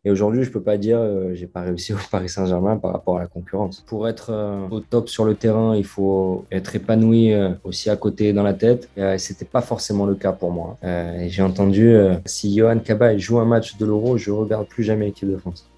Et aujourd'hui, je peux pas dire j'ai pas réussi au Paris Saint-Germain par rapport à la concurrence. Pour être au top sur le terrain, il faut être épanoui aussi à côté dans la tête. C'était pas forcément le cas pour moi. Et j'ai entendu si Johan Cabaye joue un match de l'Euro, je regarde plus jamais l'équipe de France.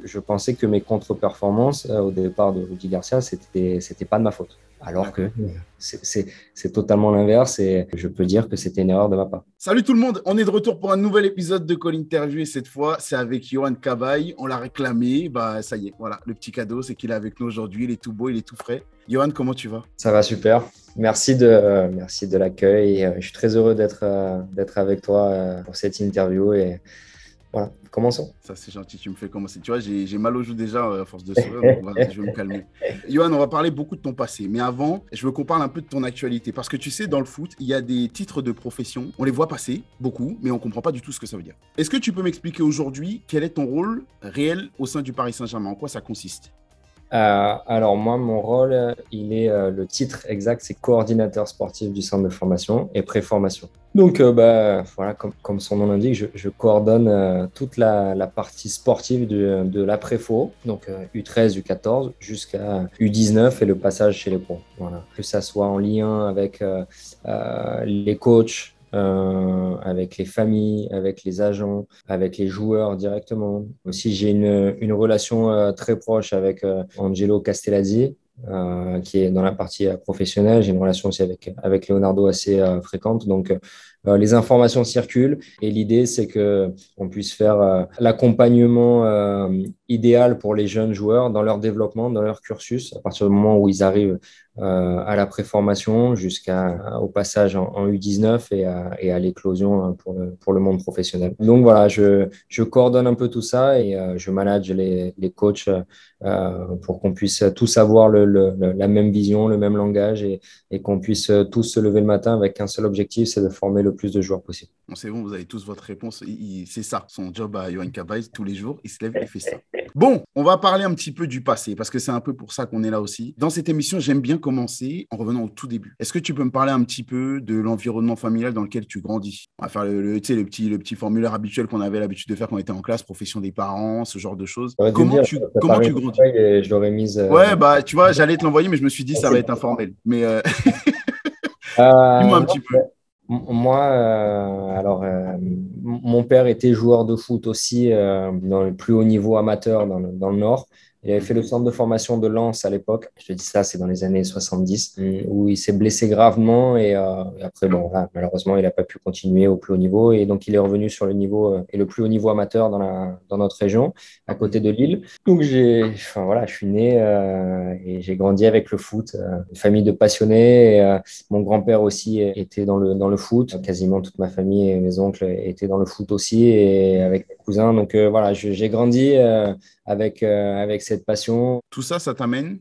Je pensais que mes contre-performances au départ de Rudy Garcia, c'était pas de ma faute. Alors que D'accord. c'est totalement l'inverse et je peux dire que c'était une erreur de ma part. Salut tout le monde, on est de retour pour un nouvel épisode de Call Interview et cette fois c'est avec Johan Cabaye. On l'a réclamé, bah ça y est, voilà, le petit cadeau c'est qu'il est avec nous aujourd'hui, il est tout beau, il est tout frais. Johan, comment tu vas? Ça va super. Merci de l'accueil. Je suis très heureux d'être avec toi pour cette interview et voilà, commençons. Ça c'est gentil, tu me fais commencer. Tu vois, j'ai mal aux joues déjà à force de sourire, donc voilà, je vais me calmer. Johan, on va parler beaucoup de ton passé, mais avant, je veux qu'on parle un peu de ton actualité parce que tu sais, dans le foot, il y a des titres de profession, on les voit passer, beaucoup, mais on comprend pas du tout ce que ça veut dire. Est-ce que tu peux m'expliquer aujourd'hui quel est ton rôle réel au sein du Paris Saint-Germain? En quoi ça consiste? Alors moi, mon rôle, il est le titre exact, c'est coordinateur sportif du centre de formation et préformation. Donc voilà, comme son nom l'indique, je coordonne toute la partie sportive de la préfo, donc U13, U14 jusqu'à U19 et le passage chez les pros. Voilà, que ça soit en lien avec les coachs. Avec les familles, avec les agents, avec les joueurs directement. Aussi, j'ai une relation très proche avec Angelo Castellazzi, qui est dans la partie professionnelle. J'ai une relation aussi avec Leonardo assez fréquente. Donc, les informations circulent et l'idée, c'est que on puisse faire l'accompagnement idéal pour les jeunes joueurs dans leur développement, dans leur cursus, à partir du moment où ils arrivent à la préformation jusqu'au passage en U19 et à l'éclosion pour le monde professionnel. Donc voilà, je coordonne un peu tout ça et je manage les coachs pour qu'on puisse tous avoir la même vision, le même langage et qu'on puisse tous se lever le matin avec un seul objectif, c'est de former le plus de joueurs possible. Bon, c'est bon, vous avez tous votre réponse. C'est ça, son job à Johan Cabaye, tous les jours, il se lève et fait ça. Bon, on va parler un petit peu du passé, parce que c'est un peu pour ça qu'on est là aussi. Dans cette émission, j'aime bien commencer en revenant au tout début. Est-ce que tu peux me parler un petit peu de l'environnement familial dans lequel tu grandis? On va faire tu sais, le petit formulaire habituel qu'on avait l'habitude de faire quand on était en classe, profession des parents, ce genre de choses. J'aurais dû le dire, ça Comment paraît tu une grandis? feuille et je l'aurais mise. Ouais, bah, tu vois, j'allais te l'envoyer, mais je me suis dit, ça va être informel. Mais dis-moi un Non, petit peu. moi, mon père était joueur de foot aussi dans le plus haut niveau amateur dans le Nord. Il avait fait le Mhm. centre de formation de Lens à l'époque. Je te dis ça, c'est dans les années 70, où il s'est blessé gravement et après, bon, voilà, malheureusement, il n'a pas pu continuer au plus haut niveau. Et donc, il est revenu sur le niveau et le plus haut niveau amateur dans notre région, à côté de Mhm. Lille. Donc, enfin, voilà, je suis né et j'ai grandi avec le foot, une famille de passionnés. Mon grand-père aussi était dans le foot. Quasiment toute ma famille et mes oncles étaient dans le foot aussi et avec mes cousins. Donc voilà, j'ai grandi avec cette passion. Tout ça, ça t'amène,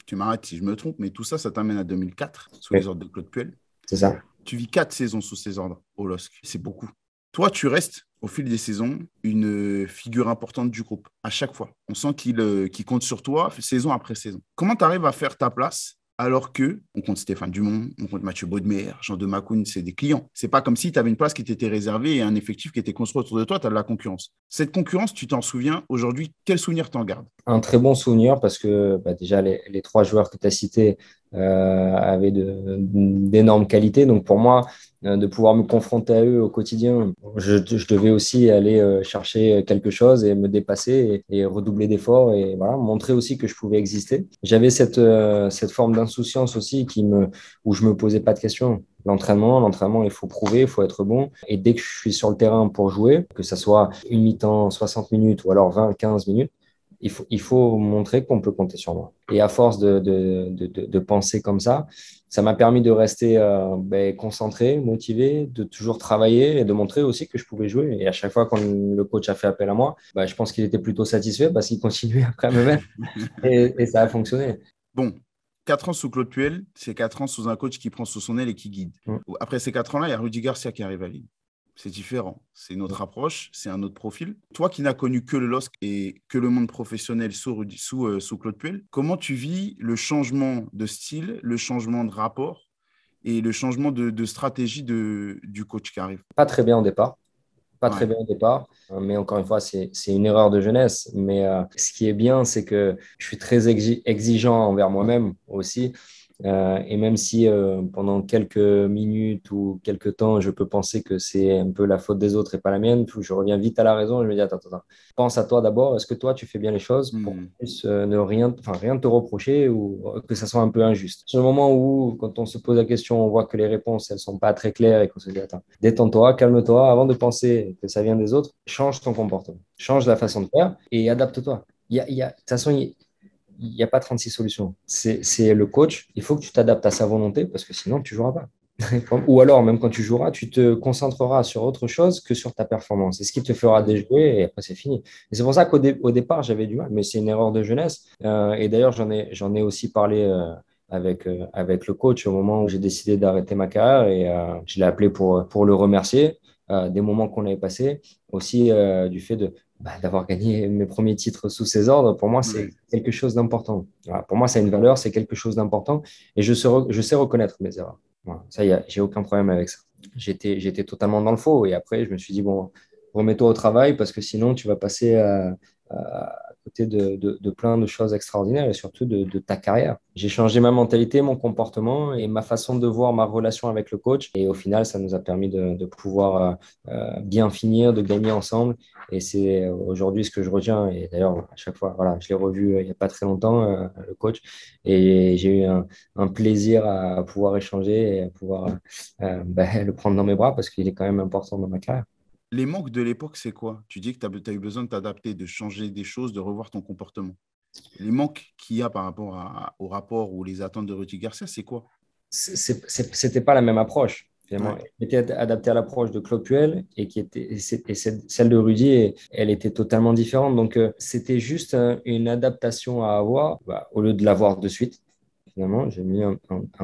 tu m'arrêtes si je me trompe, mais tout ça, ça t'amène à 2004, sous les Oui, ordres de Claude Puel. c'est ça. Tu vis 4 saisons sous ses ordres au LOSC. C'est beaucoup. Toi, tu restes, au fil des saisons, une figure importante du groupe. À chaque fois. On sent qu'il compte sur toi, saison après saison. Comment tu arrives à faire ta place alors que on compte Stéphane Dumont, on compte Mathieu Baudemer, Jean de Macoun, c'est des clients. C'est pas comme si tu avais une place qui t'était réservée et un effectif qui était construit autour de toi, tu as de la concurrence. Cette concurrence, tu t'en souviens aujourd'hui, quel souvenir t'en gardes? Un très bon souvenir parce que déjà les trois joueurs que tu as cités avaient d'énormes qualités. Donc pour moi, de pouvoir me confronter à eux au quotidien, je devais aussi aller chercher quelque chose et me dépasser et redoubler d'efforts et voilà, montrer aussi que je pouvais exister. J'avais cette forme d'insouciance aussi où je me posais pas de questions. L'entraînement, il faut prouver, il faut être bon. Et dès que je suis sur le terrain pour jouer, que ça soit une mi-temps, 60 minutes ou alors 20, 15 minutes, il faut montrer qu'on peut compter sur moi. Et à force de penser comme ça m'a permis de rester concentré, motivé, de toujours travailler et de montrer aussi que je pouvais jouer. Et à chaque fois quand le coach a fait appel à moi, je pense qu'il était plutôt satisfait parce qu'il continuait après à me mettre et ça a fonctionné. Bon, 4 ans sous Claude Puel, c'est 4 ans sous un coach qui prend sous son aile et qui guide. Mm. Après ces 4 ans-là, il y a Rudy Garcia qui arrive à Lille. C'est différent. C'est une autre approche, c'est un autre profil. Toi qui n'as connu que le LOSC et que le monde professionnel sous Claude Puel, comment tu vis le changement de style, le changement de rapport et le changement de stratégie du coach qui arrive? Pas très bien au départ. pas très Ouais. bien au départ, mais encore une fois, c'est une erreur de jeunesse. Mais ce qui est bien, c'est que je suis très exigeant envers moi-même aussi. Et même si pendant quelques minutes ou quelques temps, je peux penser que c'est un peu la faute des autres et pas la mienne, je reviens vite à la raison et je me dis, attends, pense à toi d'abord. Est-ce que toi, tu fais bien les choses pour Hmm. plus ne rien te reprocher ou que ça soit un peu injuste? C'est le moment où, quand on se pose la question, on voit que les réponses, elles sont pas très claires et qu'on se dit, attends, détends-toi, calme-toi, avant de penser que ça vient des autres, change ton comportement, change la façon de faire et adapte-toi. De toute façon, il n'y a pas 36 solutions. C'est le coach, il faut que tu t'adaptes à sa volonté parce que sinon, tu ne joueras pas. Ou alors, même quand tu joueras, tu te concentreras sur autre chose que sur ta performance. C'est ce qui te fera Hmm. déjouer et après, c'est fini. Et c'est pour ça qu'au départ, j'avais du mal, mais c'est une erreur de jeunesse. Et d'ailleurs, j'en ai aussi parlé avec le coach au moment où j'ai décidé d'arrêter ma carrière et je l'ai appelé pour le remercier des moments qu'on avait passés, aussi du fait d'avoir gagné mes premiers titres sous ses ordres. Pour moi, c'est Ouais. quelque chose d'important. Voilà, pour moi, c'est une valeur, c'est quelque chose d'important et je sais reconnaître mes erreurs. Voilà, ça, j'ai aucun problème avec ça. J'étais totalement dans le faux. Et après, je me suis dit, bon, remets-toi au travail parce que sinon, tu vas passer à côté de plein de choses extraordinaires et surtout de ta carrière. J'ai changé ma mentalité, mon comportement et ma façon de voir ma relation avec le coach. Et au final, ça nous a permis de pouvoir bien finir, de gagner ensemble. Et c'est aujourd'hui ce que je retiens. Et d'ailleurs, à chaque fois, voilà, je l'ai revu il n'y a pas très longtemps, le coach. Et j'ai eu un plaisir à pouvoir échanger et à pouvoir le prendre dans mes bras parce qu'il est quand même important dans ma carrière. Les manques de l'époque, c'est quoi? Tu dis que tu as eu besoin de t'adapter, de changer des choses, de revoir ton comportement. Les manques qu'il y a par rapport au rapport ou les attentes de Rudy Garcia, c'est quoi? C'était pas la même approche. Ouais. Finalement, elle était adaptée à l'approche de Claude Puel celle de Rudy, elle était totalement différente. Donc, c'était juste une adaptation à avoir au lieu de l'avoir de suite. Finalement, j'ai mis un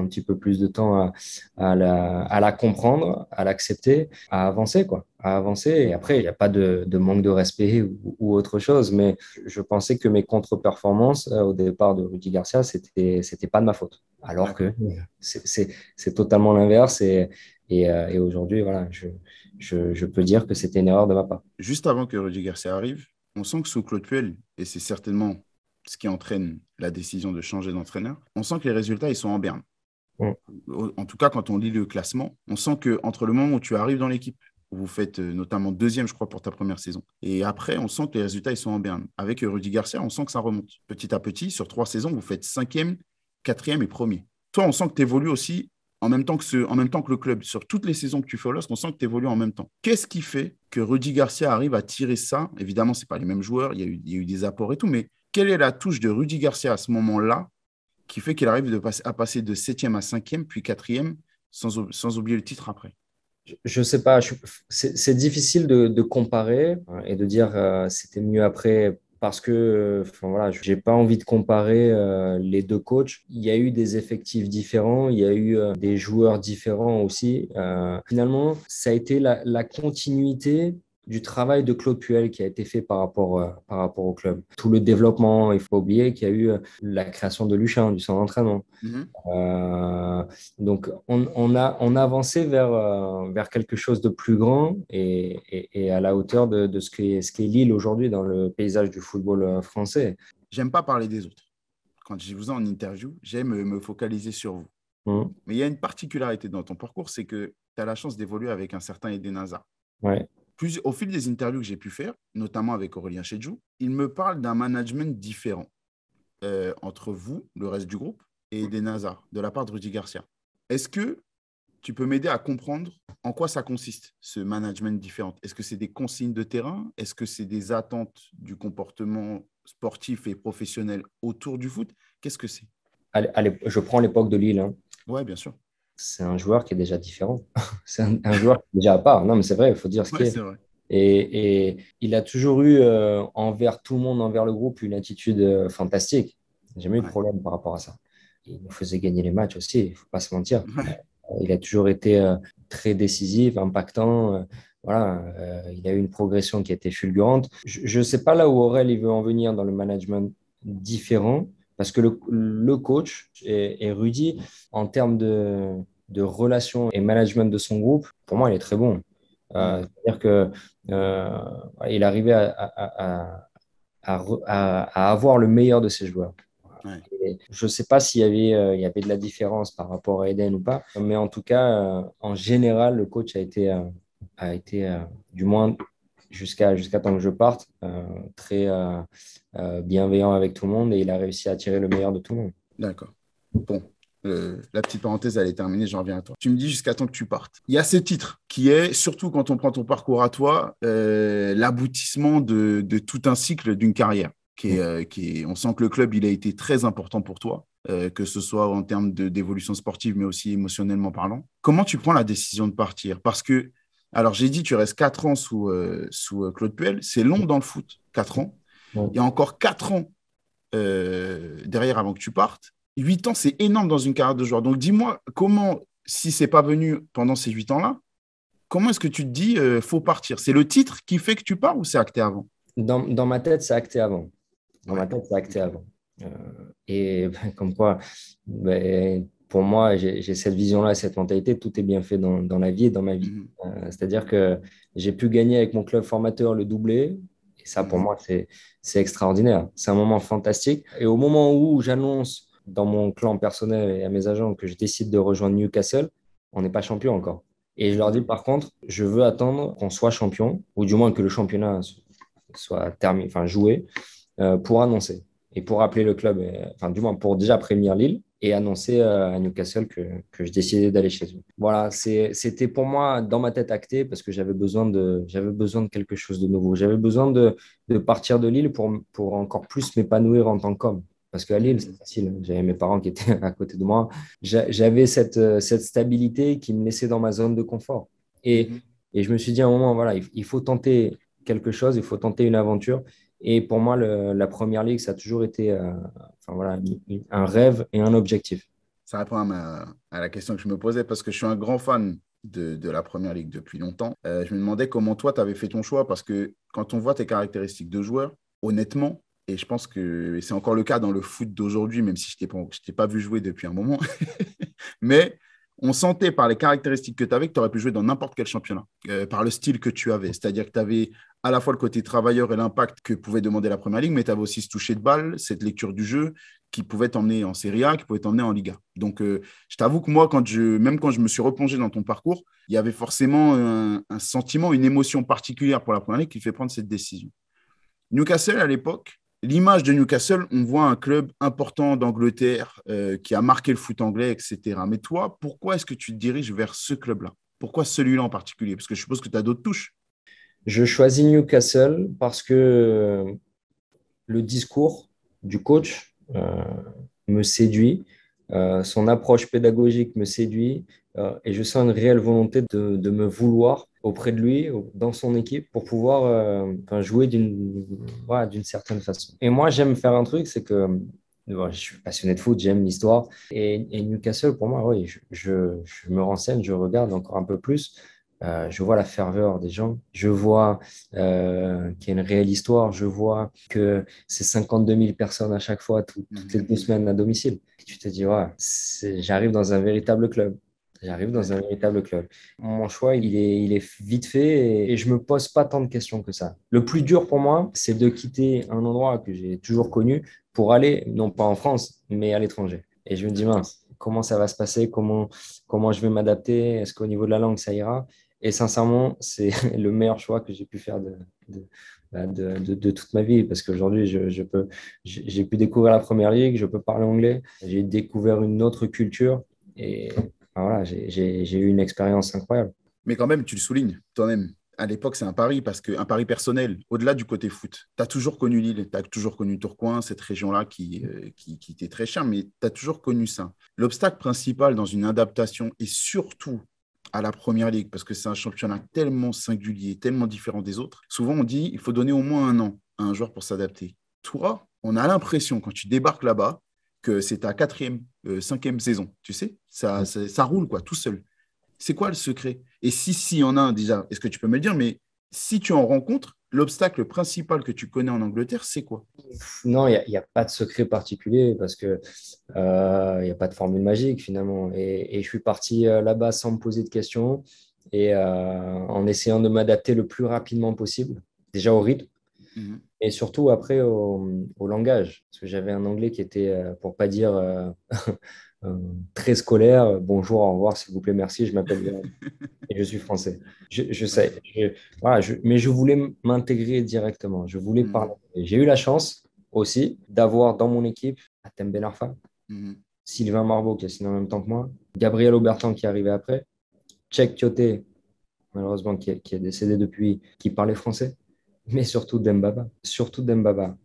petit peu plus de temps à la comprendre, à l'accepter, à avancer, quoi. À avancer. Et après, il n'y a pas de manque de respect ou autre chose, mais je pensais que mes contre-performances au départ de Rudy Garcia, c'était pas de ma faute. Alors que D'accord. c'est totalement l'inverse. Et aujourd'hui, voilà, je peux dire que c'était une erreur de ma part. Juste avant que Rudy Garcia arrive, on sent que sous Claude Puel, et c'est certainement ce qui entraîne la décision de changer d'entraîneur, on sent que les résultats, ils sont en berne. Mm. En tout cas, quand on lit le classement, on sent que entre le moment où tu arrives dans l'équipe, où vous faites notamment deuxième, je crois, pour ta première saison, et après, on sent que les résultats, ils sont en berne. Avec Rudy Garcia, on sent que ça remonte. Petit à petit, sur 3 saisons, vous faites cinquième, quatrième et premier. Toi, on sent que tu évolues aussi en même temps que le club. Sur toutes les saisons que tu fais au LOSC, on sent que tu évolues en même temps. Qu'est-ce qui fait que Rudy Garcia arrive à tirer ça? Évidemment, ce n'est pas les mêmes joueurs, il y a eu des apports et tout, mais quelle est la touche de Rudy Garcia à ce moment-là qui fait qu'il arrive à passer de septième à cinquième, puis quatrième, sans oublier le titre après? Je sais pas, c'est difficile de comparer et de dire c'était mieux après parce que enfin, voilà, j'ai pas envie de comparer les deux coachs. Il y a eu des effectifs différents, il y a eu des joueurs différents aussi. Finalement, ça a été la continuité du travail de Claude Puel qui a été fait par rapport au club. Tout le développement, il faut pas oublier qu'il y a eu la création de Luchin, du centre d'entraînement. Mhm. Euh, donc, on a avancé vers quelque chose de plus grand et à la hauteur de ce qu'est Lille aujourd'hui dans le paysage du football français. J'aime pas parler des autres. Quand je vous ai en interview, j'aime me focaliser sur vous. Mhm. Mais il y a une particularité dans ton parcours, c'est que tu as la chance d'évoluer avec un certain Eden Hazard. Ouais. Au fil des interviews que j'ai pu faire, notamment avec Aurélien Chedjou, il me parle d'un management différent entre vous, le reste du groupe, et Eden Hazard, de la part de Rudy Garcia. Est-ce que tu peux m'aider à comprendre en quoi ça consiste, ce management différent? Est-ce que c'est des consignes de terrain? Est-ce que c'est des attentes du comportement sportif et professionnel autour du foot? Qu'est-ce que c'est? Je prends l'époque de Lille, hein. Ouais, bien sûr. C'est un joueur qui est déjà différent. C'est un joueur qui est déjà à part. Non, mais c'est vrai, il faut dire ce qui Ouais, est. c'est vrai. Et il a toujours eu, envers tout le monde, envers le groupe, une attitude fantastique. J'ai jamais eu de Ouais. problème par rapport à ça. Il nous faisait gagner les matchs aussi, il ne faut pas se mentir. Ouais. Il a toujours été très décisif, impactant. Voilà, il a eu une progression qui a été fulgurante. Je ne sais pas là où Aurel il veut en venir dans le management différent, parce que le coach et Rudy, en termes de relation et management de son groupe, pour moi, il est très bon. C'est-à-dire que il arrivait à avoir le meilleur de ses joueurs. Ouais. Et je ne sais pas il y avait de la différence par rapport à Eden ou pas, mais en tout cas, en général, le coach a été du moins jusqu'à temps que je parte, très bienveillant avec tout le monde et il a réussi à tirer le meilleur de tout le monde. D'accord. Bon, la petite parenthèse, elle est terminée, j'en reviens à toi. Tu me dis jusqu'à temps que tu partes. Il y a ce titre qui est, surtout quand on prend ton parcours à toi, l'aboutissement de tout un cycle d'une carrière. On sent que le club, il a été très important pour toi, que ce soit en termes d'évolution sportive, mais aussi émotionnellement parlant. Comment tu prends la décision de partir? Parce que, alors j'ai dit, tu restes 4 ans sous Claude Puel. C'est long dans le foot, 4 ans. Il y a encore 4 ans derrière avant que tu partes. 8 ans, c'est énorme dans une carrière de joueur. Donc dis-moi, comment, si c'est pas venu pendant ces 8 ans-là, comment est-ce que tu te dis faut partir? C'est le titre qui fait que tu pars ou c'est acté avant? Dans ma tête, c'est acté avant. Dans Ouais. ma tête, c'est acté Ok. avant. Euh, et comme quoi, pour moi, j'ai cette vision-là, cette mentalité, tout est bien fait dans la vie et dans ma vie. Mhm. C'est-à-dire que j'ai pu gagner avec mon club formateur le doublé. Et ça, pour Mhm. moi, c'est extraordinaire. C'est un moment fantastique. Et au moment où j'annonce dans mon clan personnel et à mes agents que je décide de rejoindre Newcastle, on n'est pas champion encore. Et je leur dis, Mhm. par contre, je veux attendre qu'on soit champion, ou du moins que le championnat soit terminé, enfin joué, pour annoncer et pour appeler le club, enfin du moins pour déjà prévenir Lille et annoncer à Newcastle que je décidais d'aller chez eux. Voilà, c'était pour moi dans ma tête acté parce que j'avais besoin de quelque chose de nouveau. J'avais besoin de partir de Lille pour encore plus m'épanouir en tant qu'homme. Parce qu'à Lille, c'est Mhm. facile. J'avais mes parents qui étaient à côté de moi. J'avais cette stabilité qui me laissait dans ma zone de confort. Et, Mhm. et je me suis dit à un moment, voilà, il faut tenter quelque chose, il faut tenter une aventure. Et pour moi, la Première Ligue, ça a toujours été enfin, voilà, un rêve et un objectif. Ça répond à la question que je me posais parce que je suis un grand fan de la Première Ligue depuis longtemps. Je me demandais comment toi, tu avais fait ton choix parce que quand on voit tes caractéristiques de joueur, honnêtement, et je pense que c'est encore le cas dans le foot d'aujourd'hui, même si je t'ai pas vu jouer depuis un moment, mais on sentait par les caractéristiques que tu avais que tu aurais pu jouer dans n'importe quel championnat, par le style que tu avais. C'est-à-dire que tu avais à la fois le côté travailleur et l'impact que pouvait demander la Première Ligue, mais tu avais aussi ce toucher de balle, cette lecture du jeu qui pouvait t'emmener en Serie A, qui pouvait t'emmener en Liga. Donc, je t'avoue que moi, même quand je me suis replongé dans ton parcours, il y avait forcément un sentiment, une émotion particulière pour la Première Ligue qui fait prendre cette décision. Newcastle, à l'époque, l'image de Newcastle, on voit un club important d'Angleterre qui a marqué le foot anglais, etc. Mais toi, pourquoi est-ce que tu te diriges vers ce club-là? Pourquoi celui-là en particulier? Parce que je suppose que tu as d'autres touches. Je choisis Newcastle parce que le discours du coach me séduit, son approche pédagogique me séduit et je sens une réelle volonté de me vouloir auprès de lui, dans son équipe, pour pouvoir enfin, jouer voilà, d'une certaine façon. Et moi, j'aime faire un truc, c'est que bon, je suis passionné de foot, j'aime l'histoire. Et Newcastle, pour moi, oui, je me renseigne, je regarde encore un peu plus. Je vois la ferveur des gens, je vois qu'il y a une réelle histoire, je vois que c'est 52 000 personnes à chaque fois, toutes les Mhm. 2 semaines à domicile. Et tu te dis, ouais, j'arrive dans un véritable club. J'arrive dans Ouais. un véritable club. Mon choix, il est vite fait et je me pose pas tant de questions que ça. Le plus dur pour moi, c'est de quitter un endroit que j'ai toujours connu pour aller, non pas en France, mais à l'étranger. Et je me dis, D'accord. mince, comment ça va se passer? Comment je vais m'adapter? Est-ce qu'au niveau de la langue, ça ira? Et sincèrement, c'est le meilleur choix que j'ai pu faire de toute ma vie parce qu'aujourd'hui, j'ai pu découvrir la Première Ligue, je peux parler anglais, j'ai découvert une autre culture et enfin, voilà, j'ai eu une expérience incroyable. Mais quand même, tu le soulignes toi-même. À l'époque, c'est un pari, parce qu'un pari personnel, au-delà du côté foot. Tu as toujours connu Lille, tu as toujours connu Tourcoing, cette région-là qui t'est très chère, mais tu as toujours connu ça. L'obstacle principal dans une adaptation, et surtout à la Première Ligue, parce que c'est un championnat tellement singulier, tellement différent des autres, souvent on dit il faut donner au moins un an à un joueur pour s'adapter. Toi, on a l'impression, quand tu débarques là-bas, que c'est ta quatrième, cinquième saison, tu sais, ça roule quoi, tout seul. C'est quoi le secret? Et si y en a un déjà, est-ce que tu peux me le dire? Mais si tu en rencontres, l'obstacle principal que tu connais en Angleterre, c'est quoi? Non, il y a pas de secret particulier parce que il n'y a pas de formule magique finalement. Et je suis parti là-bas sans me poser de questions. et en essayant de m'adapter le plus rapidement possible, déjà au rythme Mhm. et surtout après au langage. Parce que j'avais un anglais qui était, pour pas dire euh, très scolaire. Bonjour, au revoir, s'il vous plaît, merci, je m'appelle Johan et je suis français. Je Ouais. sais, voilà, mais je voulais m'intégrer directement. Je voulais parler. Mhm. Et j'ai eu la chance aussi d'avoir dans mon équipe Atem Ben Arfa, Mhm. Sylvain Marbeau qui a signé en même temps que moi, Gabriel Aubertan qui est arrivé après, Tchèque Tioté, malheureusement qui est décédé depuis, qui parlait français, mais surtout Dembaba,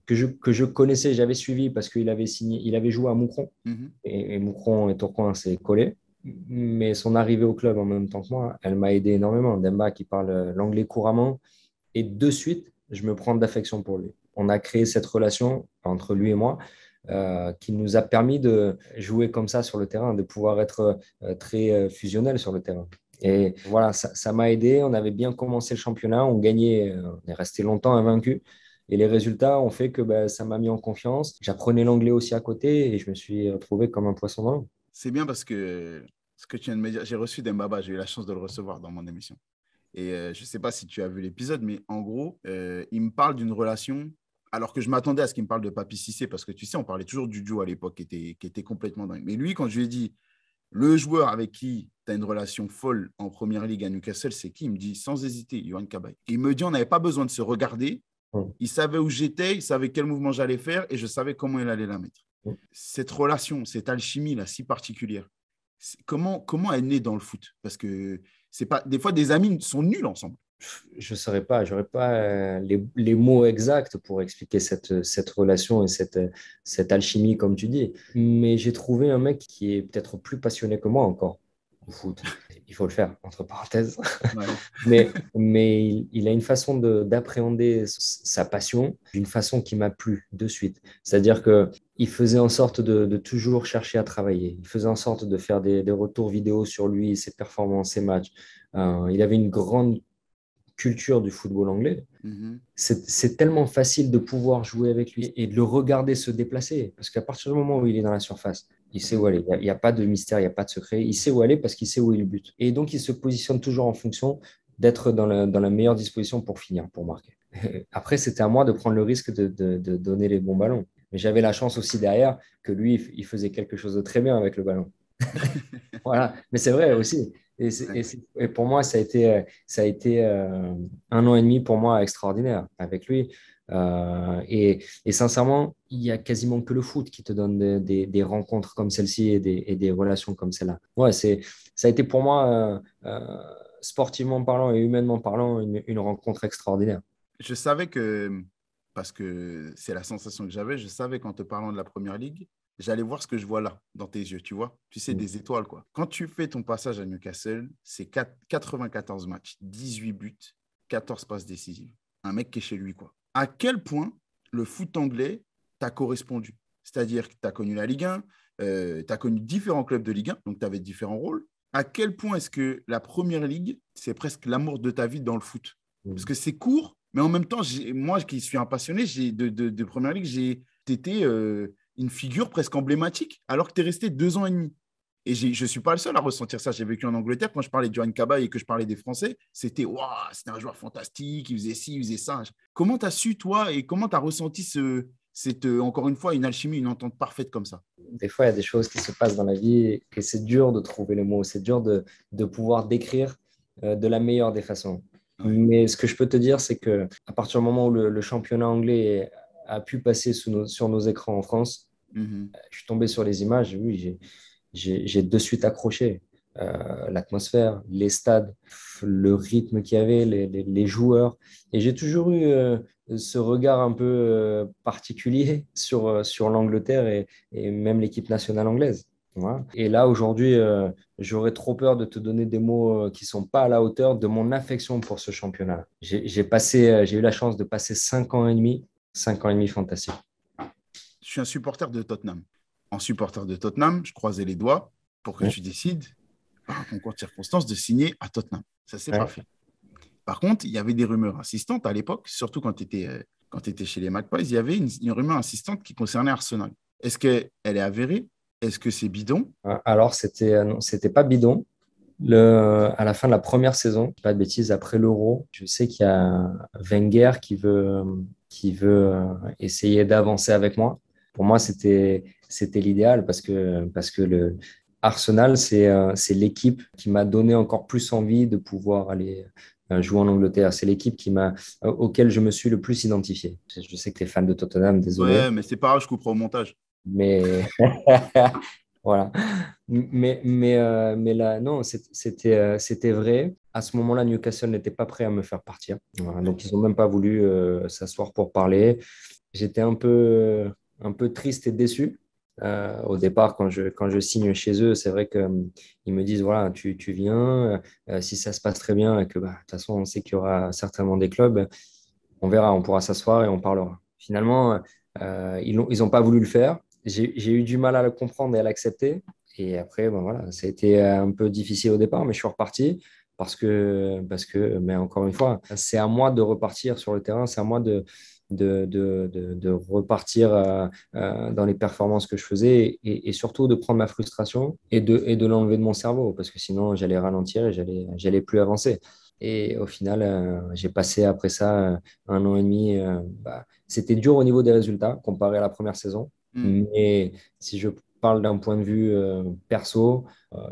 que je connaissais, j'avais suivi parce qu'il avait signé, il avait joué à Moucron, Mhm. et Moucron et Tourcoing s'est collé. Mais son arrivée au club en même temps que moi, elle m'a aidé énormément. Demba qui parle l'anglais couramment, et de suite, je me prends d'affection pour lui. On a créé cette relation entre lui et moi qui nous a permis de jouer comme ça sur le terrain, de pouvoir être très fusionnel sur le terrain. Et voilà, ça m'a aidé. On avait bien commencé le championnat, on gagnait, on est resté longtemps invaincu. Et les résultats ont fait que ça m'a mis en confiance. J'apprenais l'anglais aussi à côté et je me suis retrouvé comme un poisson dans l'eau. C'est bien parce que ce que tu viens de me dire, j'ai reçu Dembaba, j'ai eu la chance de le recevoir dans mon émission. Et je ne sais pas si tu as vu l'épisode, mais en gros, il me parle d'une relation, alors que je m'attendais à ce qu'il me parle de Papi Cissé, parce que tu sais, on parlait toujours du duo à l'époque qui était complètement dingue. Mais lui, quand je lui ai dit, le joueur avec qui tu as une relation folle en première ligue à Newcastle, c'est qui? Il me dit, sans hésiter, Yohan Cabaye. Il me dit, on n'avait pas besoin de se regarder. Mm. Il savait où j'étais, il savait quel mouvement j'allais faire et je savais comment il allait la mettre. Mm. Cette relation, cette alchimie là si particulière, comment elle naît dans le foot? Parce que c'est pas des fois des amis sont nuls ensemble. Je ne saurais pas, j'aurais pas les mots exacts pour expliquer cette relation et cette alchimie, comme tu dis. Mais j'ai trouvé un mec qui est peut-être plus passionné que moi encore au foot. Il faut le faire, entre parenthèses. Ouais. Mais il a une façon d'appréhender sa passion d'une façon qui m'a plu de suite. C'est-à-dire que il faisait en sorte de toujours chercher à travailler. Il faisait en sorte de faire des retours vidéo sur lui, ses performances, ses matchs. Il avait une grande culture du football anglais. Mhm. C'est tellement facile de pouvoir jouer avec lui et de le regarder se déplacer. Parce qu'à partir du moment où il est dans la surface, il sait où aller. Il n'y a pas de mystère, il n'y a pas de secret. Il sait où aller parce qu'il sait où il bute. Et donc, il se positionne toujours en fonction d'être dans la meilleure disposition pour finir, pour marquer. Après, c'était à moi de prendre le risque de donner les bons ballons. Mais j'avais la chance aussi derrière que lui, il faisait quelque chose de très bien avec le ballon. Voilà, mais c'est vrai aussi. Ouais. Et pour moi, ça a été 1 an et demi pour moi extraordinaire avec lui. Et sincèrement, il y a quasiment que le foot qui te donne des rencontres comme celle-ci et des relations comme celle-là. Ouais, ça a été pour moi, sportivement parlant et humainement parlant, une rencontre extraordinaire. Je savais que, parce que c'est la sensation que j'avais, je savais qu'en te parlant de la première ligue, j'allais voir ce que je vois là, dans tes yeux, tu vois. Tu sais, Mm. des étoiles, quoi. Quand tu fais ton passage à Newcastle, c'est 94 matchs, 18 buts, 14 passes décisives. Un mec qui est chez lui, quoi. À quel point le foot anglais t'a correspondu? C'est-à-dire que tu as connu la Ligue 1, tu as connu différents clubs de Ligue 1, donc tu avais différents rôles. À quel point est-ce que la première ligue, c'est presque l'amour de ta vie dans le foot? Parce Mm. que c'est court, mais en même temps, moi qui suis un passionné de Première Ligue, j'ai été une figure presque emblématique, alors que tu es resté 2 ans et demi. Et je ne suis pas le seul à ressentir ça. J'ai vécu en Angleterre, quand je parlais de Johan Cabaye et que je parlais des Français, c'était waouh, c'était un joueur fantastique, il faisait ci, il faisait ça. Comment tu as su, toi, et comment tu as ressenti encore une fois, une alchimie, une entente parfaite comme ça? Des fois, il y a des choses qui se passent dans la vie et c'est dur de trouver le mot, c'est dur de pouvoir décrire de la meilleure des façons. Ouais. Mais ce que je peux te dire, c'est que à partir du moment où le championnat anglais a pu passer sur nos écrans en France, Mhm. je suis tombé sur les images, oui, j'ai de suite accroché. L'atmosphère, les stades, le rythme qu'il y avait, les joueurs. Et j'ai toujours eu ce regard un peu particulier sur l'Angleterre et même l'équipe nationale anglaise. Voilà. Et là, aujourd'hui, j'aurais trop peur de te donner des mots qui ne sont pas à la hauteur de mon affection pour ce championnat. J'ai eu la chance de passer 5 ans et demi, 5 ans et demi fantastiques. Je suis un supporter de Tottenham. En supporter de Tottenham, je croisais les doigts pour que Ouais. tu décides, par un concours de circonstances, de signer à Tottenham. Ça s'est pas Ouais. fait. Par contre, il y avait des rumeurs insistantes à l'époque, surtout quand tu étais chez les Magpies, il y avait une rumeur insistante qui concernait Arsenal. Est-ce qu'elle est avérée? Est-ce que c'est bidon? Alors, c'était non, c'était pas bidon, À la fin de la première saison, pas de bêtises, après l'Euro, je sais qu'il y a Wenger qui veut essayer d'avancer avec moi. Pour moi, c'était l'idéal parce que le Arsenal, c'est l'équipe qui m'a donné encore plus envie de pouvoir aller jouer en Angleterre. C'est l'équipe auquel je me suis le plus identifié. Je sais que tu es fan de Tottenham, désolé, Ouais, mais c'est pas grave, je couperai au montage. mais voilà. Mais là, non, c'était vrai. À ce moment-là, Newcastle n'était pas prêt à me faire partir. Voilà, donc, ils n'ont même pas voulu s'asseoir pour parler. J'étais un peu triste et déçu. Au départ, quand je signe chez eux, c'est vrai qu'ils me disent, voilà, tu viens, si ça se passe très bien et que bah, de toute façon, on sait qu'il y aura certainement des clubs, on verra, on pourra s'asseoir et on parlera. Finalement, ils ont pas voulu le faire. J'ai eu du mal à le comprendre et à l'accepter. Et après, ben voilà, ça a été un peu difficile au départ, mais je suis reparti parce que, mais encore une fois, c'est à moi de repartir sur le terrain, c'est à moi de repartir dans les performances que je faisais et surtout de prendre ma frustration et de l'enlever de mon cerveau parce que sinon, j'allais ralentir et j'allais plus avancer. Et au final, j'ai passé après ça 1 an et demi. C'était dur au niveau des résultats comparé à la première saison. Hmm. Mais si je parle d'un point de vue perso,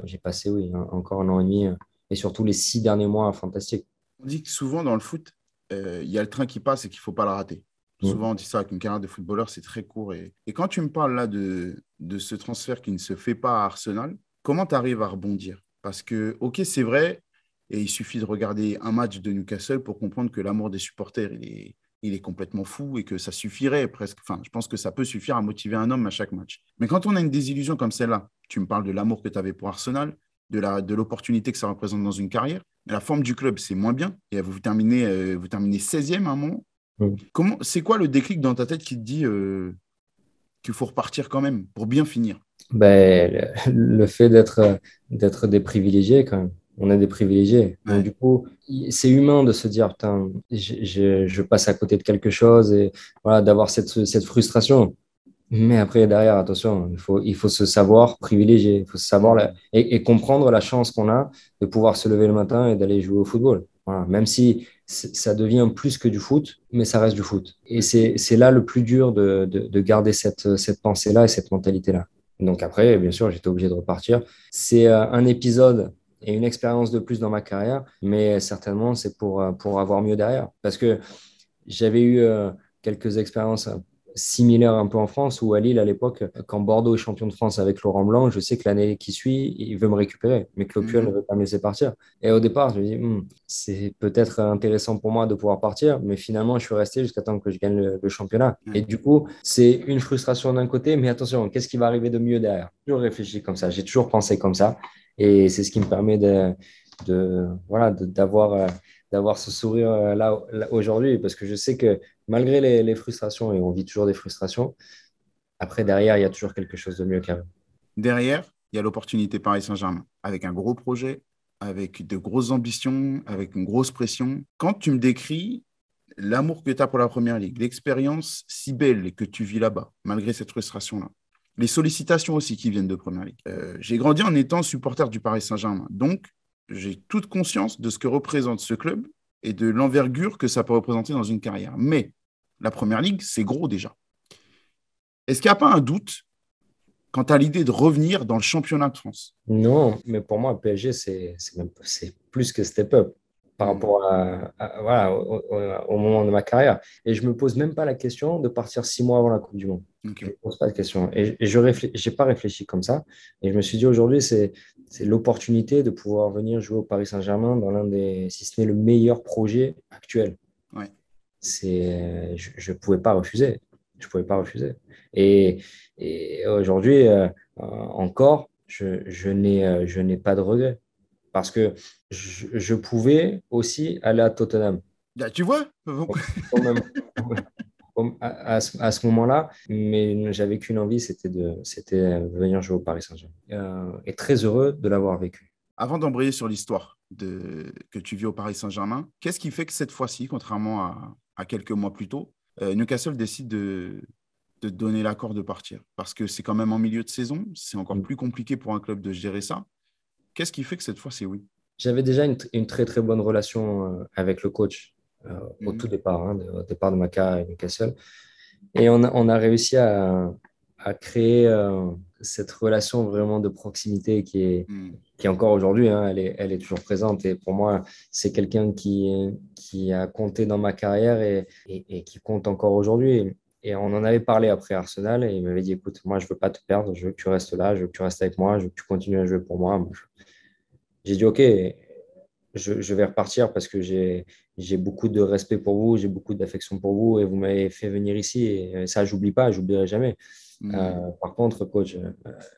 j'ai passé, oui, encore 1 an et demi et surtout les 6 derniers mois fantastiques. On dit que souvent dans le foot, il y a le train qui passe et qu'il ne faut pas l'arrêter. Mm. Souvent, on dit ça qu'une carrière de footballeur, c'est très court. Et quand tu me parles là de ce transfert qui ne se fait pas à Arsenal, comment tu arrives à rebondir? Parce que, ok, c'est vrai, et il suffit de regarder un match de Newcastle pour comprendre que l'amour des supporters, il est complètement fou et que ça suffirait presque. Enfin, je pense que ça peut suffire à motiver un homme à chaque match. Mais quand on a une désillusion comme celle-là, tu me parles de l'amour que tu avais pour Arsenal, de l'opportunité que ça représente dans une carrière. Mais la forme du club, c'est moins bien. Et vous terminez 16e à un moment. Mm. C'est quoi le déclic dans ta tête qui te dit qu'il faut repartir quand même pour bien finir? Le fait d'être des privilégiés, quand même. On est des privilégiés. Donc, Ouais. du coup, c'est humain de se dire, putain, je passe à côté de quelque chose et voilà, d'avoir cette frustration. Mais après, derrière, attention, il faut se savoir privilégier, il faut se savoir Mm. et comprendre la chance qu'on a de pouvoir se lever le matin et d'aller jouer au football. Voilà. Même si ça devient plus que du foot, mais ça reste du foot. Et c'est là le plus dur de garder cette pensée-là et cette mentalité-là. Donc après, bien sûr, j'étais obligé de repartir. C'est un épisode et une expérience de plus dans ma carrière, mais certainement, c'est pour avoir mieux derrière. Parce que j'avais eu quelques expériences similaires un peu en France ou à Lille à l'époque, quand Bordeaux est champion de France avec Laurent Blanc, je sais que l'année qui suit, il veut me récupérer, mais Clocuel ne Mhm. veut pas me laisser partir. Et au départ, je me dis, c'est peut-être intéressant pour moi de pouvoir partir, mais finalement, je suis resté jusqu'à temps que je gagne le championnat. Et Ouais. du coup, c'est une frustration d'un côté, mais attention, qu'est-ce qui va arriver de mieux derrière? J'ai toujours réfléchi comme ça, j'ai toujours pensé comme ça, et c'est ce qui me permet voilà, d'avoir ce sourire là, aujourd'hui, parce que je sais que malgré les frustrations, et on vit toujours des frustrations, après, derrière, il y a toujours quelque chose de mieux qu'avant. Derrière, il y a l'opportunité Paris Saint-Germain, avec un gros projet, avec de grosses ambitions, avec une grosse pression. Quand tu me décris l'amour que tu as pour la Première Ligue, l'expérience si belle que tu vis là-bas, malgré cette frustration-là, les sollicitations aussi qui viennent de Première Ligue. J'ai grandi en étant supporter du Paris Saint-Germain, donc j'ai toute conscience de ce que représente ce club et de l'envergure que ça peut représenter dans une carrière. Mais la Première Ligue, c'est gros déjà. Est-ce qu'il n'y a pas un doute quant à l'idée de revenir dans le championnat de France? Non, mais pour moi, PSG, c'est plus que step up par Hmm. rapport voilà, au moment de ma carrière. Et je me pose même pas la question de partir 6 mois avant la Coupe du Monde. Ok. Je ne pose pas de question. Et je n'ai pas réfléchi comme ça. Et je me suis dit aujourd'hui, c'est l'opportunité de pouvoir venir jouer au Paris Saint-Germain dans l'un des, si ce n'est le meilleur projet actuel. Ouais. Je ne pouvais pas refuser. Je pouvais pas refuser. Et, et aujourd'hui, encore, je n'ai pas de regrets. Parce que je pouvais aussi aller à Tottenham. Là, tu vois? Quand même, à ce moment-là, mais j'avais qu'une envie, c'était venir jouer au Paris Saint-Germain. Et très heureux de l'avoir vécu. Avant d'embrayer sur l'histoire que tu vis au Paris Saint-Germain, qu'est-ce qui fait que cette fois-ci, contrairement à quelques mois plus tôt, Newcastle décide de te donner l'accord de partir? Parce que c'est quand même en milieu de saison, c'est encore plus compliqué pour un club de gérer ça. Qu'est-ce qui fait que cette fois, c'est oui? J'avais déjà une très très bonne relation avec le coach au tout Mhm. départ, hein, au départ de ma carrière à Newcastle. Et on a réussi à créer cette relation vraiment de proximité Mhm. qui est encore aujourd'hui, hein, elle est toujours présente. Et pour moi, c'est quelqu'un qui a compté dans ma carrière et qui compte encore aujourd'hui. Et on en avait parlé après Arsenal et il m'avait dit, écoute, moi, je veux pas te perdre, je veux que tu restes là, je veux que tu restes avec moi, je veux que tu continues à jouer pour moi. J'ai dit, OK, je vais repartir parce que j'ai beaucoup de respect pour vous, j'ai beaucoup d'affection pour vous et vous m'avez fait venir ici et ça, j'oublie pas, j'oublierai jamais. Mhm. Par contre, coach,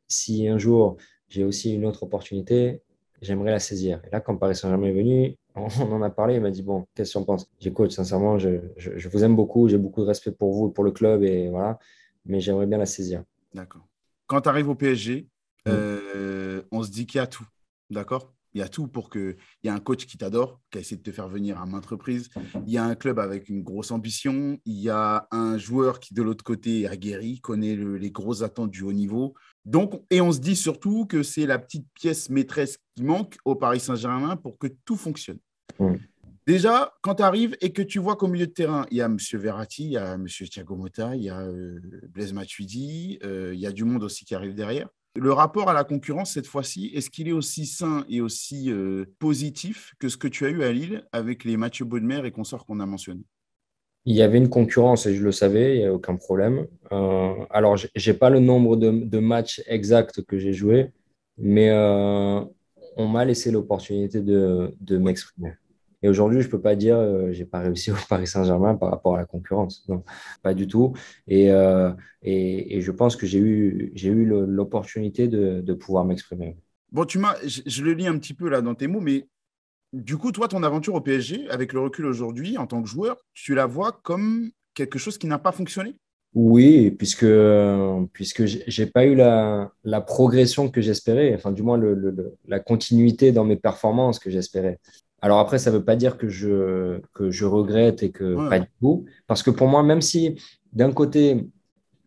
si un jour j'ai aussi une autre opportunité, j'aimerais la saisir. Et là, quand Paris Saint-Germain est venu, on en a parlé, il m'a dit, bon, qu'est-ce que tu en penses? J'ai dit, coach, sincèrement, je vous aime beaucoup, j'ai beaucoup de respect pour vous et pour le club et voilà, mais j'aimerais bien la saisir. D'accord. Quand tu arrives au PSG, Mm. on se dit qu'il y a tout. D'accord? Il y a tout pour que. Il y a un coach qui t'adore, qui a essayé de te faire venir à maintes reprises. Il y a un club avec une grosse ambition. Il y a un joueur qui, de l'autre côté, est aguerri, connaît les grosses attentes du haut niveau. Donc, et on se dit surtout que c'est la petite pièce maîtresse qui manque au Paris Saint-Germain pour que tout fonctionne. Mm. Déjà, quand tu arrives et que tu vois qu'au milieu de terrain, il y a M. Verratti, il y a M. Thiago Motta, il y a Blaise Matuidi, il y a du monde aussi qui arrive derrière. Le rapport à la concurrence, cette fois-ci, est-ce qu'il est aussi sain et aussi positif que ce que tu as eu à Lille avec les Mathieu Bodmer et consorts qu'on a mentionnés? Il y avait une concurrence et je le savais, il n'y a aucun problème. Alors, j'ai pas le nombre de matchs exacts que j'ai joué, mais on m'a laissé l'opportunité de Oui. m'exprimer. Et aujourd'hui, je peux pas dire j'ai pas réussi au Paris Saint-Germain par rapport à la concurrence. Non, pas du tout. Et je pense que j'ai eu l'opportunité de pouvoir m'exprimer. Bon, je le lis un petit peu là dans tes mots, mais du coup, toi, ton aventure au PSG, avec le recul aujourd'hui, en tant que joueur, tu la vois comme quelque chose qui n'a pas fonctionné? Oui, puisque j'ai pas eu la progression que j'espérais, enfin du moins la continuité dans mes performances que j'espérais. Alors après, ça veut pas dire que je regrette et que pas Ouais. du tout, parce que pour moi, même si d'un côté,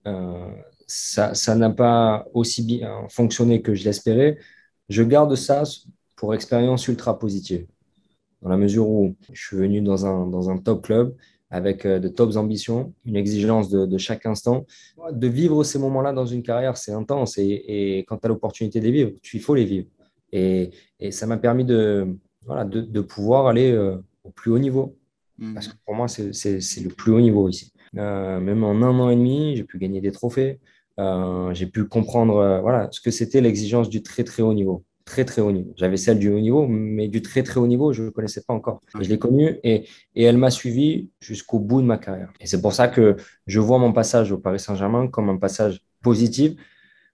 euh, ça n'a pas aussi bien fonctionné que je l'espérais, je garde ça pour expérience ultra positive dans la mesure où je suis venu dans un top club avec de tops ambitions, une exigence de chaque instant. De vivre ces moments-là dans une carrière, c'est intense et quand tu as l'opportunité de les vivre, il faut les vivre. Et, et ça m'a permis voilà, de pouvoir aller au plus haut niveau. Parce que Mhm. pour moi, c'est le plus haut niveau ici. Même en un an et demi, j'ai pu gagner des trophées. J'ai pu comprendre voilà, ce que c'était l'exigence du très très haut niveau. Très très haut niveau. J'avais celle du haut niveau, mais du très très haut niveau, je ne connaissais pas encore. Et Ouais. je l'ai connue et elle m'a suivi jusqu'au bout de ma carrière. Et c'est pour ça que je vois mon passage au Paris Saint-Germain comme un passage positif,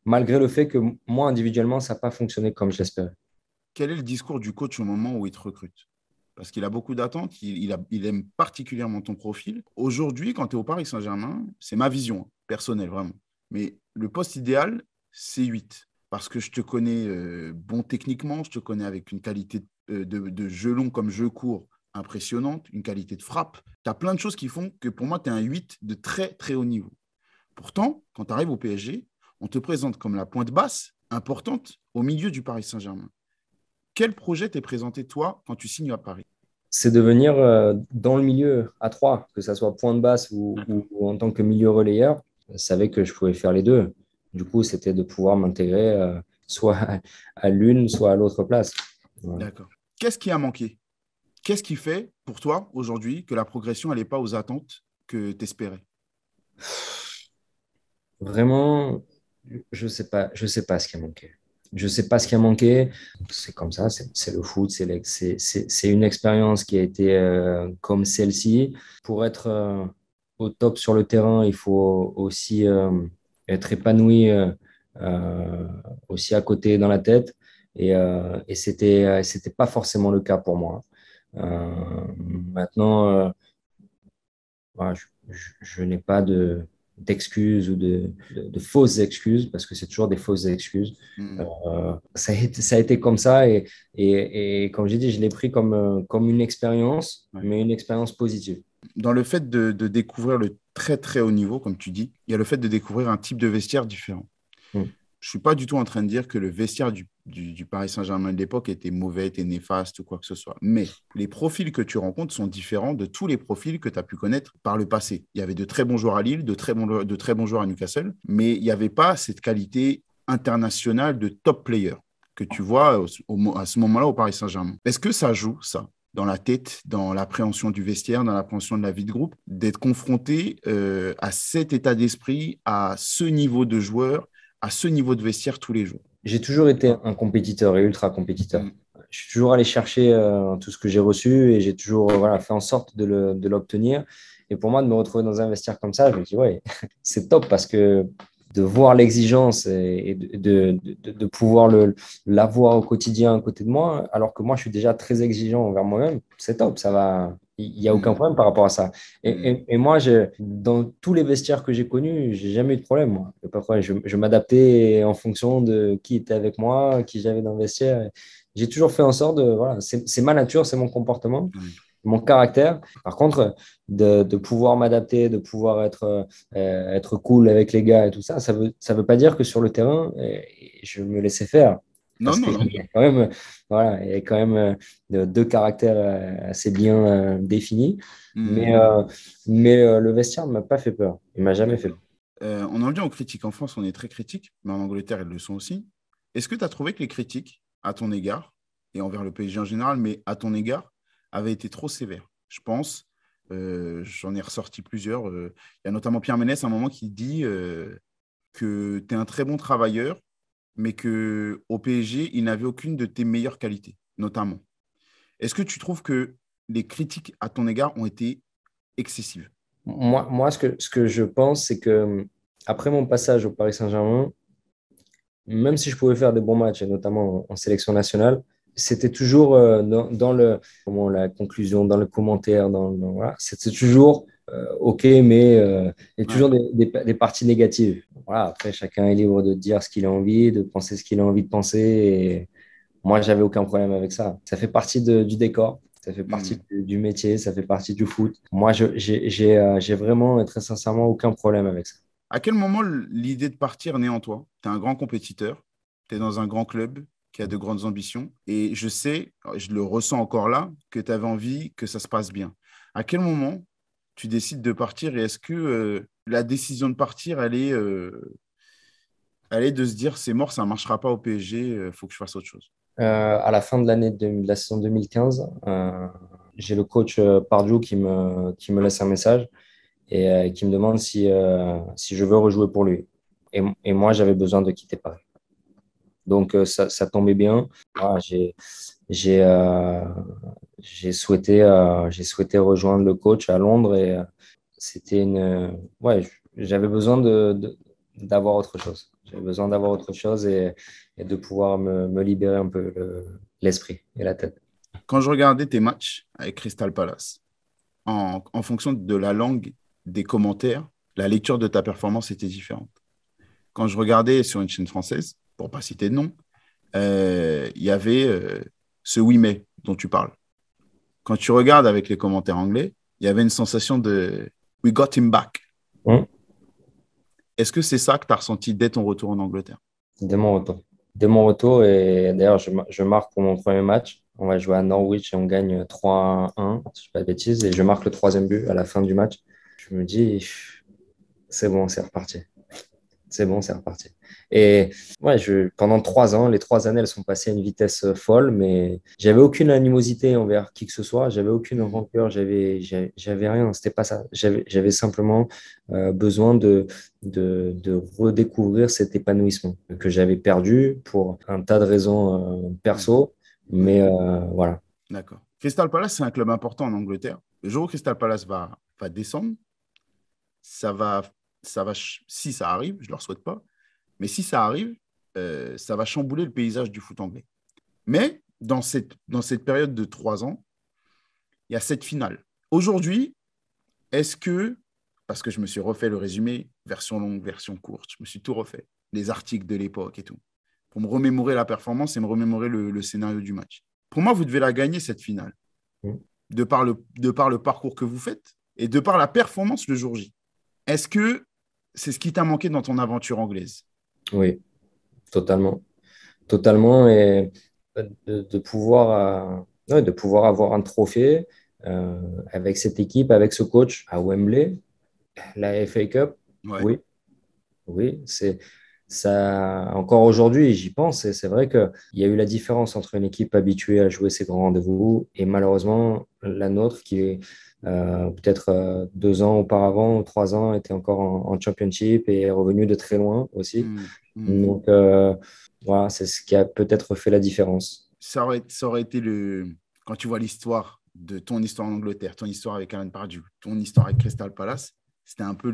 malgré le fait que moi, individuellement, ça n'a pas fonctionné comme je l'espérais. Quel est le discours du coach au moment où il te recrute? Parce qu'il a beaucoup d'attentes, il aime particulièrement ton profil. Aujourd'hui, quand tu es au Paris Saint-Germain, c'est ma vision personnelle, vraiment. Mais le poste idéal, c'est 8. Parce que je te connais bon techniquement, je te connais avec une qualité de jeu long comme jeu court impressionnante, une qualité de frappe. Tu as plein de choses qui font que pour moi, tu es un 8 de très, très haut niveau. Pourtant, quand tu arrives au PSG, on te présente comme la pointe basse importante au milieu du Paris Saint-Germain. Quel projet t'est présenté, toi, quand tu signes à Paris? C'est de venir dans le milieu à 3, que ça soit point de basse D'accord. ou en tant que milieu relayeur. Je savais que je pouvais faire les deux. Du coup, c'était de pouvoir m'intégrer soit à l'une, soit à l'autre place. Voilà. D'accord. Qu'est-ce qui a manqué? Qu'est-ce qui fait, pour toi, aujourd'hui, que la progression n'est pas aux attentes que tu espérais? Vraiment, je sais pas ce qui a manqué. Je sais pas ce qui a manqué. C'est comme ça, c'est le foot, c'est une expérience qui a été comme celle-ci. Pour être au top sur le terrain, il faut aussi être épanoui euh, aussi à côté dans la tête. Et c'était pas forcément le cas pour moi. Maintenant, voilà, je n'ai pas d'excuses ou de fausses excuses, parce que c'est toujours des fausses excuses. Hmm. Ça a été comme ça, et comme j'ai dit, je l'ai pris comme une expérience, Ouais. mais une expérience positive. Dans le fait de découvrir le très très haut niveau, comme tu dis, il y a le fait de découvrir un type de vestiaire différent. Mm. Je ne suis pas du tout en train de dire que le vestiaire du Paris Saint-Germain de l'époque étaient mauvais, étaient néfastes ou quoi que ce soit. Mais les profils que tu rencontres sont différents de tous les profils que tu as pu connaître par le passé. Il y avait de très bons joueurs à Lille, de très bons joueurs à Newcastle, mais il n'y avait pas cette qualité internationale de top player que tu vois à ce moment-là au Paris Saint-Germain. Est-ce que ça joue, ça, dans la tête, dans l'appréhension du vestiaire, dans l'appréhension de la vie de groupe, d'être confronté à cet état d'esprit, à ce niveau de joueur, à ce niveau de vestiaire tous les jours? J'ai toujours été un compétiteur et ultra compétiteur. Mm. Je suis toujours allé chercher tout ce que j'ai reçu et j'ai toujours voilà, fait en sorte de l'obtenir. Et pour moi, de me retrouver dans un vestiaire comme ça, je me dis, ouais, c'est top parce que de voir l'exigence et de pouvoir l'avoir au quotidien à côté de moi, alors que moi, je suis déjà très exigeant envers moi-même, c'est top. Ça va. Il n'y a aucun Mm. problème par rapport à ça. Mm. Et moi, dans tous les vestiaires que j'ai connus, j'ai jamais eu de problème. Moi. Il y a pas de problème. Je m'adaptais en fonction de qui était avec moi, qui j'avais dans le vestiaire. J'ai toujours fait en sorte de. Voilà, c'est ma nature, c'est mon comportement, Mm. mon caractère. Par contre, de pouvoir m'adapter, de pouvoir être cool avec les gars et tout ça, ça veut pas dire que sur le terrain, je me laissais faire. Non, Parce non, qu'il non. y a quand même, voilà, il y a quand même deux caractères assez bien définis. Mais, Mm. euh, mais le vestiaire ne m'a pas fait peur. Il m'a jamais fait D'accord. peur. On en vient aux critiques. En France, on est très critique, mais en Angleterre, elles le sont aussi. Est-ce que tu as trouvé que les critiques à ton égard, et envers le PSG en général, mais à ton égard, avaient été trop sévères? Je pense, j'en ai ressorti plusieurs. Il y a notamment Pierre Ménès à un moment qui dit que tu es un très bon travailleur, mais qu'au PSG, il n'avait aucune de tes meilleures qualités, notamment. Est-ce que tu trouves que les critiques à ton égard ont été excessives? Moi ce que je pense, c'est que après mon passage au Paris Saint-Germain, même si je pouvais faire des bons matchs, et notamment en sélection nationale, c'était toujours dans la conclusion, dans le commentaire, voilà, c'était toujours OK, mais il y a Ouais. toujours des parties négatives. Voilà, après, chacun est libre de dire ce qu'il a envie, de penser ce qu'il a envie de penser. Et moi, j'avais aucun problème avec ça. Ça fait partie du décor. Ça fait partie Mm. du métier, ça fait partie du foot. Moi, j'ai vraiment, et très sincèrement, aucun problème avec ça. À quel moment l'idée de partir naît en toi? Tu es un grand compétiteur, tu es dans un grand club qui a de grandes ambitions et je sais, je le ressens encore là, que tu avais envie que ça se passe bien. À quel moment tu décides de partir et est-ce que la décision de partir, elle est de se dire c'est mort, ça ne marchera pas au PSG, il faut que je fasse autre chose? À la fin de la saison 2015, j'ai le coach Pardew qui me laisse un message et qui me demande si je veux rejouer pour lui. Et moi, j'avais besoin de quitter Paris. Donc, ça tombait bien. Voilà, j'ai, euh, j'ai souhaité rejoindre le coach à Londres et c'était ouais, j'avais besoin d'avoir autre chose. J'avais besoin d'avoir autre chose et de pouvoir me libérer un peu l'esprit et la tête. Quand je regardais tes matchs avec Crystal Palace, en fonction de la langue des commentaires, la lecture de ta performance était différente. Quand je regardais sur une chaîne française, pour ne pas citer de nom, il y avait ce oui mais dont tu parles. Quand tu regardes avec les commentaires anglais, il y avait une sensation de we got him back. Hum, Est-ce que c'est ça que tu as ressenti dès ton retour en Angleterre? Dès mon retour. Dès mon retour, et d'ailleurs, je marque pour mon premier match. On va jouer à Norwich et on gagne 3-1, si je ne dis pas de bêtises, et je marque le troisième but à la fin du match. Je me dis, c'est bon, c'est reparti. C'est bon, c'est reparti. Et ouais, pendant 3 ans, les 3 années, elles sont passées à une vitesse folle, mais j'avais aucune animosité envers qui que ce soit, j'avais aucune Mm. rancœur, j'avais rien, c'était pas ça. J'avais simplement besoin de redécouvrir cet épanouissement que j'avais perdu pour un tas de raisons Ouais, perso, ouais, mais voilà. d'accord. Crystal Palace, c'est un club important en Angleterre. Le jour où Crystal Palace va descendre, ça va, si ça arrive, je ne leur souhaite pas, mais si ça arrive, ça va chambouler le paysage du foot anglais. Mais dans cette période de 3 ans, il y a cette finale. Aujourd'hui, est-ce que, parce que je me suis refait le résumé, version longue, version courte, je me suis tout refait, les articles de l'époque et tout, pour me remémorer la performance et me remémorer le scénario du match. Pour moi, vous devez la gagner, cette finale, de par le parcours que vous faites et de par la performance le jour J. Est-ce que c'est ce qui t'a manqué dans ton aventure anglaise? Oui, totalement. totalement. Et de pouvoir, ouais, de pouvoir avoir un trophée avec cette équipe, avec ce coach à Wembley, la FA Cup, Ouais. oui, oui, c'est ça. Encore aujourd'hui, j'y pense et c'est vrai qu'il y a eu la différence entre une équipe habituée à jouer ces grands rendez-vous et malheureusement la nôtre qui est peut-être 2 ans auparavant ou 3 ans était encore en Championship et est revenue de très loin aussi. Hmm, hmm. Donc voilà, c'est ce qui a peut-être fait la différence. Ça aurait été quand tu vois l'histoire de ton histoire en Angleterre, ton histoire avec Alan Pardew, ton histoire avec Crystal Palace, c'était un peu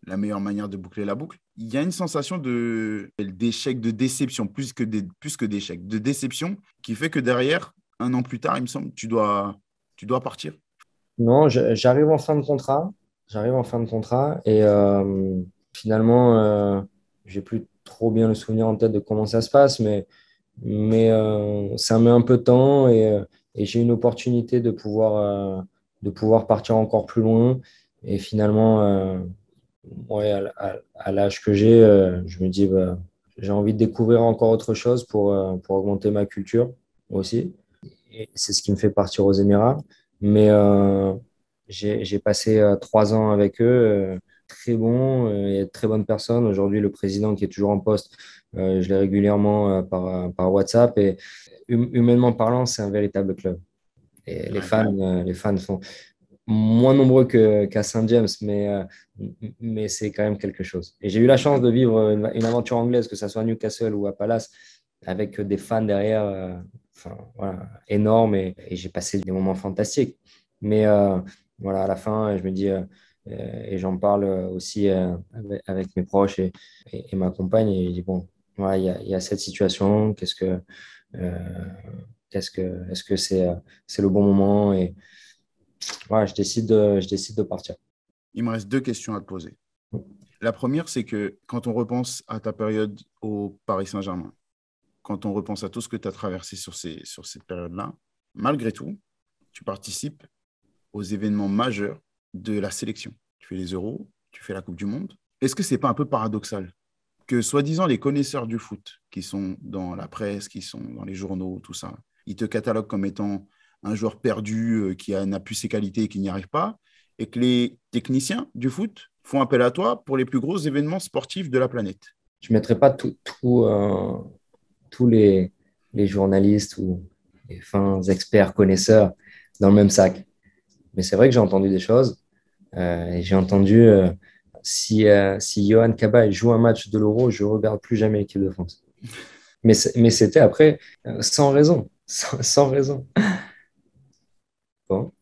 la meilleure manière de boucler la boucle. Il y a une sensation d'échec, de déception, plus que d'échec, de déception qui fait que derrière, un an plus tard, il me semble, tu dois partir. Non, j'arrive en fin de contrat. J'arrive en fin de contrat et finalement, j'ai plus trop bien le souvenir en tête de comment ça se passe, mais ça met un peu de temps et j'ai une opportunité de pouvoir partir encore plus loin. Et finalement, ouais, à l'âge que j'ai, je me dis, bah, j'ai envie de découvrir encore autre chose pour augmenter ma culture aussi. Et c'est ce qui me fait partir aux Émirats. Mais j'ai passé 3 ans avec eux, très bons et très bonnes personnes. Aujourd'hui, le président qui est toujours en poste, je l'ai régulièrement par WhatsApp. Et humainement parlant, c'est un véritable club. Et Ouais. les fans sont moins nombreux qu'à Saint-James, mais c'est quand même quelque chose. Et j'ai eu la chance de vivre une aventure anglaise, que ce soit à Newcastle ou à Palace, avec des fans derrière, enfin, voilà, énormes, et j'ai passé des moments fantastiques. Mais voilà, à la fin, je me dis, et j'en parle aussi avec mes proches et ma compagne, et je dis, bon, voilà, il y a cette situation, euh, est-ce que c'est le bon moment? Et voilà, je décide de partir. Il me reste deux questions à te poser. La première, c'est que quand on repense à ta période au Paris Saint-Germain, quand on repense à tout ce que tu as traversé sur cette période-là, malgré tout, tu participes aux événements majeurs de la sélection. Tu fais les Euros, tu fais la Coupe du Monde. Est-ce que c'est pas un peu paradoxal que, soi-disant, les connaisseurs du foot, qui sont dans la presse, qui sont dans les journaux, tout ça, ils te cataloguent comme étant un joueur perdu n'a plus ses qualités et qui n'y arrive pas, et que les techniciens du foot font appel à toi pour les plus gros événements sportifs de la planète? Je ne mettrai pas tous les journalistes ou les fins experts connaisseurs dans le même sac. Mais c'est vrai que j'ai entendu des choses. Et j'ai entendu si Johan Cabaye joue un match de l'Euro, je ne regarde plus jamais l'équipe de France. Mais c'était après sans raison. Sans raison. Bon.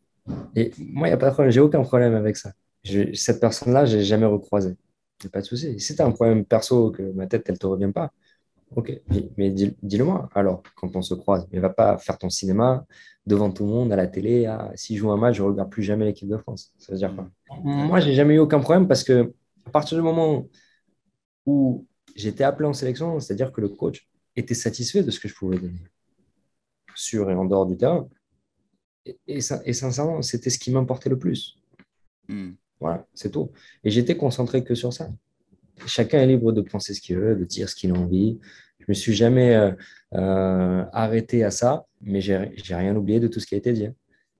Et moi, il n'y a pas de problème. J'ai aucun problème avec ça. Cette personne-là, je n'ai jamais recroisé. Il n'y a pas de souci. Si tu as un problème perso que ma tête, elle ne te revient pas, ok, mais dis-le-moi. Alors, quand on se croise, mais va pas faire ton cinéma devant tout le monde à la télé. Ah, si je joue un match, je ne regarde plus jamais l'équipe de France. Ça veut dire quoi? Moi, D'accord. j'ai jamais eu aucun problème parce que à partir du moment où j'étais appelé en sélection, c'est-à-dire que le coach était satisfait de ce que je pouvais donner sur et en dehors du terrain. Et sincèrement, c'était ce qui m'importait le plus. Hmm. Voilà, c'est tout. Et j'étais concentré que sur ça. Chacun est libre de penser ce qu'il veut, de dire ce qu'il a envie. Je me suis jamais arrêté à ça, mais j'ai rien oublié de tout ce qui a été dit.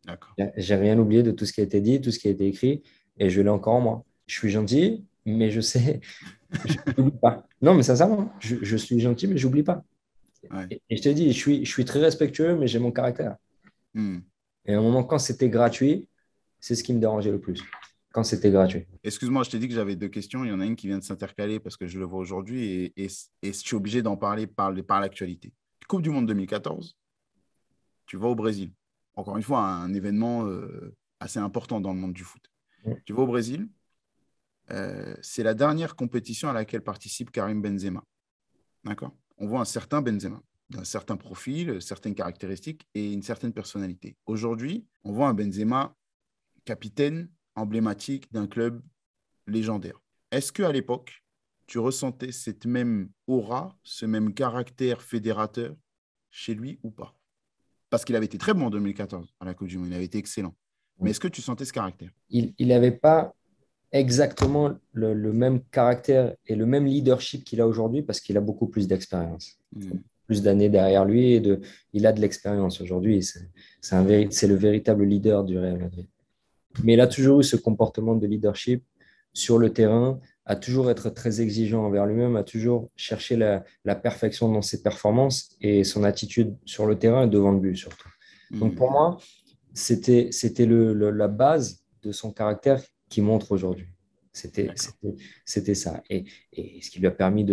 D'accord. J'ai rien oublié de tout ce qui a été dit, tout ce qui a été écrit, et je l'ai encore en moi. Je suis gentil, mais je sais, je n'oublie pas. Non, mais sincèrement, je suis gentil, mais j'oublie pas. Ouais. Et je te dis, je suis très respectueux, mais j'ai mon caractère. Hmm. Et à un moment, quand c'était gratuit, c'est ce qui me dérangeait le plus. Quand c'était gratuit. Excuse-moi, je t'ai dit que j'avais deux questions. Il y en a une qui vient de s'intercaler parce que je le vois aujourd'hui et je suis obligé d'en parler par l'actualité. Coupe du Monde 2014, tu vas au Brésil. Encore une fois, un événement assez important dans le monde du foot. Tu vas au Brésil, c'est la dernière compétition à laquelle participe Karim Benzema. D'accord? On voit un certain Benzema, d'un certain profil, certaines caractéristiques et une certaine personnalité. Aujourd'hui, on voit un Benzema capitaine emblématique d'un club légendaire. Est-ce qu'à l'époque, tu ressentais cette même aura, ce même caractère fédérateur chez lui ou pas? Parce qu'il avait été très bon en 2014 à la Coupe du Monde, il avait été excellent. Mais est-ce que tu sentais ce caractère? Il n'avait pas exactement le même caractère et le même leadership qu'il a aujourd'hui parce qu'il a beaucoup plus d'expérience, Hmm. plus d'années derrière lui il a de l'expérience aujourd'hui. C'est le véritable leader du Real Madrid. Mais il a toujours eu ce comportement de leadership sur le terrain, à toujours être très exigeant envers lui-même, à toujours chercher la perfection dans ses performances et son attitude sur le terrain et devant le but surtout. Donc pour Hmm. moi, c'était la base de son caractère qui montre aujourd'hui. C'était, D'accord. c'était, c'était ça. Et ce qui lui a permis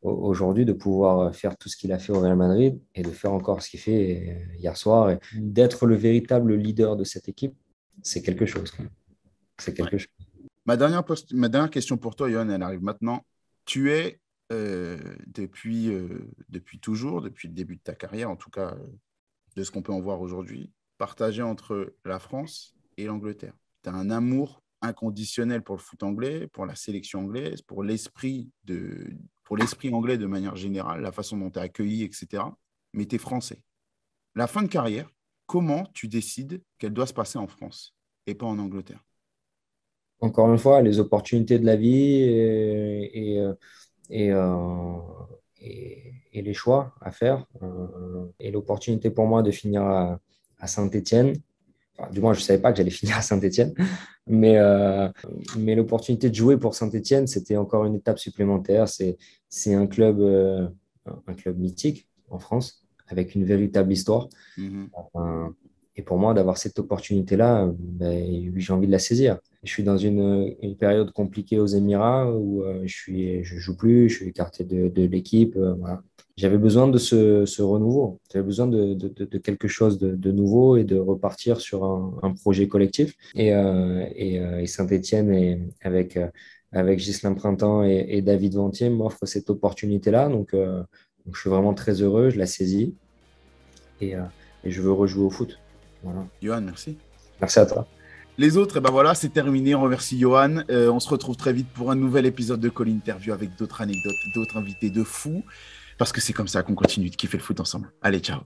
aujourd'hui de pouvoir faire tout ce qu'il a fait au Real Madrid et de faire encore ce qu'il fait hier soir et d'être le véritable leader de cette équipe, c'est quelque chose, quand même. C'est Ouais. quelque chose. Ma dernière question pour toi, Johan, elle arrive maintenant. Tu es, depuis toujours, depuis le début de ta carrière, en tout cas de ce qu'on peut en voir aujourd'hui, partagé entre la France et l'Angleterre. Tu as un amour inconditionnel pour le foot anglais, pour la sélection anglaise, pour l'esprit anglais de manière générale, la façon dont tu es accueilli, etc. Mais tu es français. La fin de carrière, comment tu décides qu'elle doit se passer en France et pas en Angleterre? Encore une fois, les opportunités de la vie et, euh, et les choix à faire. Et l'opportunité pour moi de finir à Saint-Étienne. Enfin, du moins, je ne savais pas que j'allais finir à Saint-Étienne, mais l'opportunité de jouer pour Saint-Étienne, c'était encore une étape supplémentaire. C'est un club mythique en France, avec une véritable histoire. Mhm. Euh, et pour moi, d'avoir cette opportunité-là, ben, j'ai envie de la saisir. Je suis dans une période compliquée aux Émirats où je joue plus, je suis écarté de l'équipe. Voilà. J'avais besoin de ce renouveau. J'avais besoin de quelque chose de nouveau et de repartir sur un projet collectif. Et Saint-Étienne, avec Ghislain Printemps et David Vantier, m'offre cette opportunité-là. Donc, je suis vraiment très heureux, je la saisis et, euh, et je veux rejouer au foot. Voilà. Johan, merci. Merci à toi. Les autres, et ben voilà, c'est terminé. On remercie Johan. On se retrouve très vite pour un nouvel épisode de Call Interview avec d'autres anecdotes, d'autres invités de fous. Parce que c'est comme ça qu'on continue de kiffer le foot ensemble. Allez, ciao.